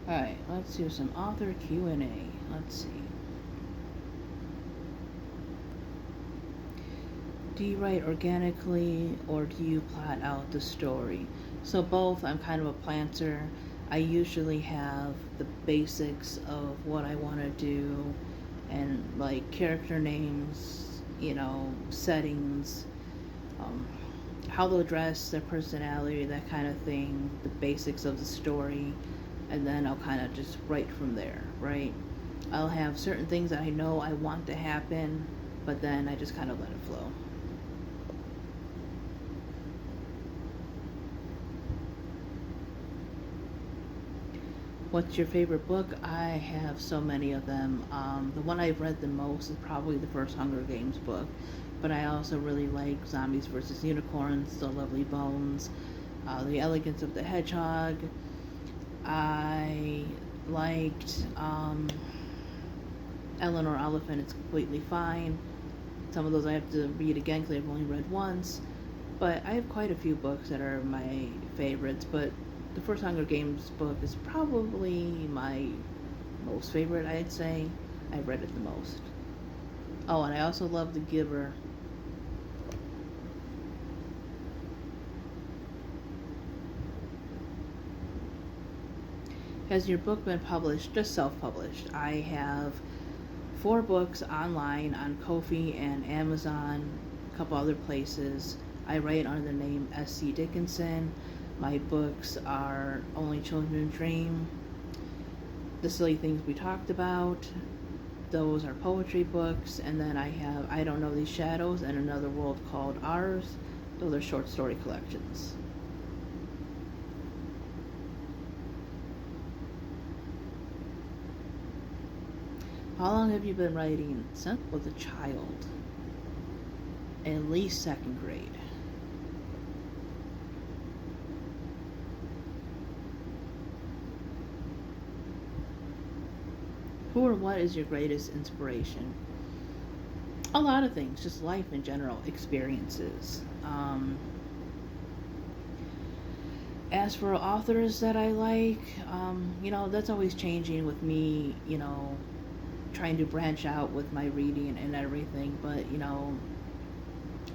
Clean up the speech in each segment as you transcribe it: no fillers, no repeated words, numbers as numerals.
Alright, let's do some author Q&A. Let's see. Do you write organically or do you plot out the story? So both. I'm kind of a planter. I usually have the basics of what I want to do and like character names, settings, um, how they'll dress, their personality, that kind of thing, the basics of the story, and then I'll kind of just write from there, right? I'll have certain things that I know I want to happen, but then I just kind of let it flow. What's your favorite book? I have so many of them. The one I've read the most is probably the first Hunger Games book, but I also really like Zombies vs. Unicorns, The Lovely Bones, The Elegance of the Hedgehog. I liked Eleanor Oliphant, It's Completely Fine. Some of those I have to read again because I've only read once. But I have quite a few books that are my favorites, but the first Hunger Games book is probably my most favorite, I'd say. I read it the most. Oh, and I also love The Giver. Has your book been published? Just self-published. I have 4 books online on Ko-fi and Amazon, a couple other places. I write under the name S.C. Dickinson. My books are Only Children Dream, The Silly Things We Talked About. Those are poetry books. And then I have I Don't Know These Shadows and Another World Called Ours. Those are short story collections. How long have you been writing? Since I was a child. At least second grade. Who or what is your greatest inspiration? A lot of things, just life in general, experiences. As for authors that I like, that's always changing with me, trying to branch out with my reading and everything. But,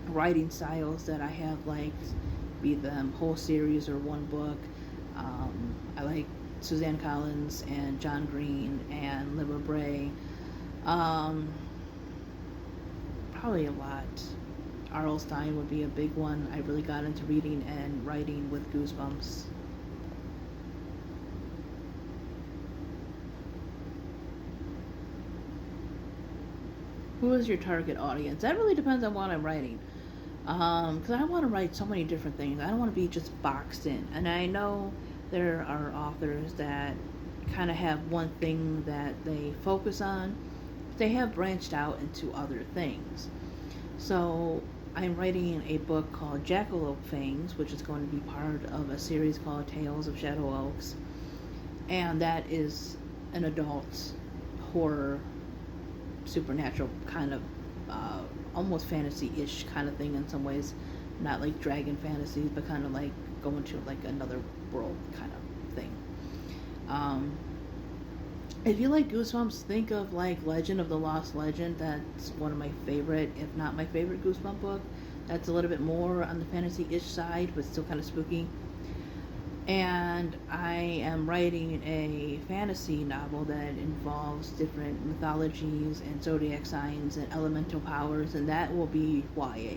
writing styles that I have liked, be them whole series or one book. I like Suzanne Collins and John Green and Libba Bray. Um, Probably a lot. R.L. Stine would be a big one. I really got into reading and writing with Goosebumps. Who is your target audience? That really depends on what I'm writing. Because I want to write so many different things. I don't want to be just boxed in. And I know there are authors that kind of have one thing that they focus on. They have branched out into other things. So I'm writing a book called Jackalope Fangs, which is going to be part of a series called Tales of Shadow Oaks. And that is an adult horror, supernatural kind of, almost fantasy-ish kind of thing in some ways. Not like dragon fantasies, but kind of like going to like another world kind of thing. Um, if you like Goosebumps, think of like Legend of the Lost Legend. That's one of my favorite, if not my favorite Goosebump book. That's a little bit more on the fantasy-ish side, but still kind of spooky. And I am writing a fantasy novel that involves different mythologies and zodiac signs and elemental powers, and that will be YA.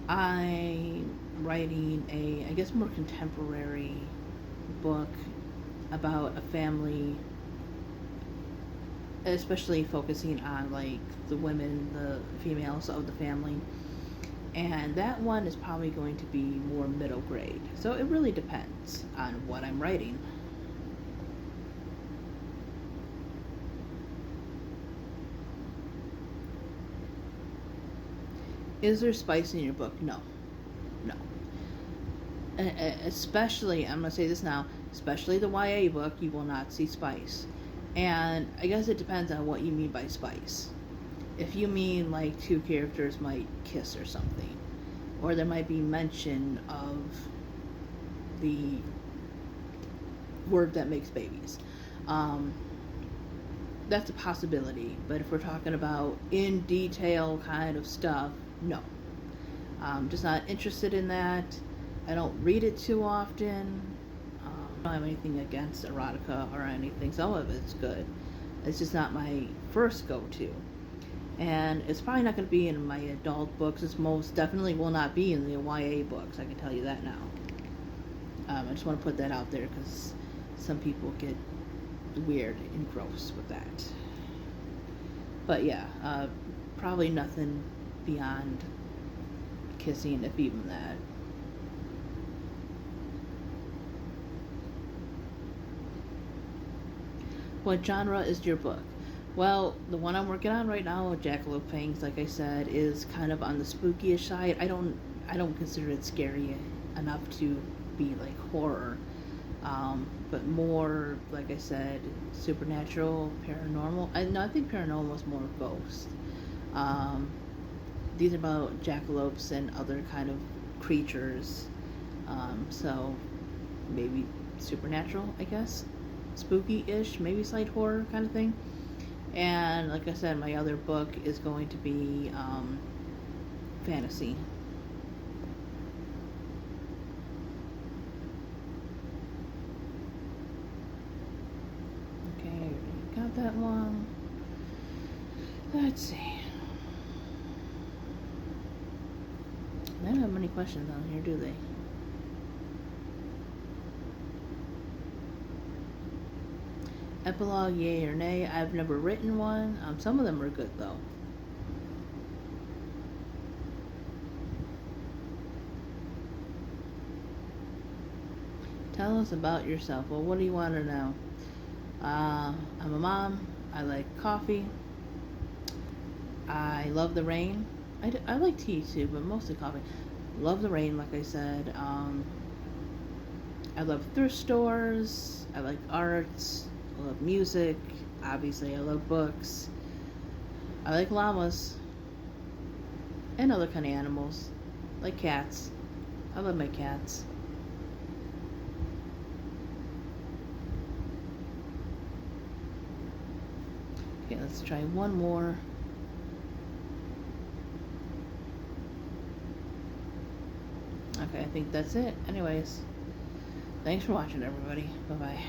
I'm writing a, I guess, more contemporary book about a family, especially focusing on like the women, the females of the family. And that one is probably going to be more middle grade. So it really depends on what I'm writing. Is there spice in your book? No. No. Especially, I'm going to say this now, especially the YA book, you will not see spice. And I guess it depends on what you mean by spice. If you mean like two characters might kiss or something, or there might be mention of the word that makes babies. Um, that's a possibility, but if we're talking about in detail kind of stuff, no. Just not interested in that. I don't read it too often. I don't have anything against erotica or anything. Some of it's good. It's just not my first go-to. And it's probably not going to be in my adult books. It most definitely will not be in the YA books. I can tell you that now. I just want to put that out there because some people get weird and gross with that. But yeah, probably nothing beyond kissing, if even that. What genre is your book? Well, the one I'm working on right now, Jackalope Fangs, like I said, is kind of on the spookyish side. I don't consider it scary enough to be like horror. But more, like I said, supernatural, paranormal. I think paranormal is more ghost. Um, these are about jackalopes and other kind of creatures. So maybe supernatural, I guess, spooky-ish, maybe slight horror kind of thing. And like I said, my other book is going to be fantasy. Okay, got that one. Let's see. They don't have many questions on here, do they? Epilogue, yay or nay? I've never written one. Some of them are good though. Tell us about yourself. Well, what do you want to know? I'm a mom. I like coffee. I love the rain. I like tea too, but mostly coffee. Love the rain, like I said. I love thrift stores. I like arts. I love music. Obviously, I love books. I like llamas and other kind of animals, like cats. I love my cats. Okay, let's try one more. Okay, I think that's it. Anyways, thanks for watching, everybody. Bye bye.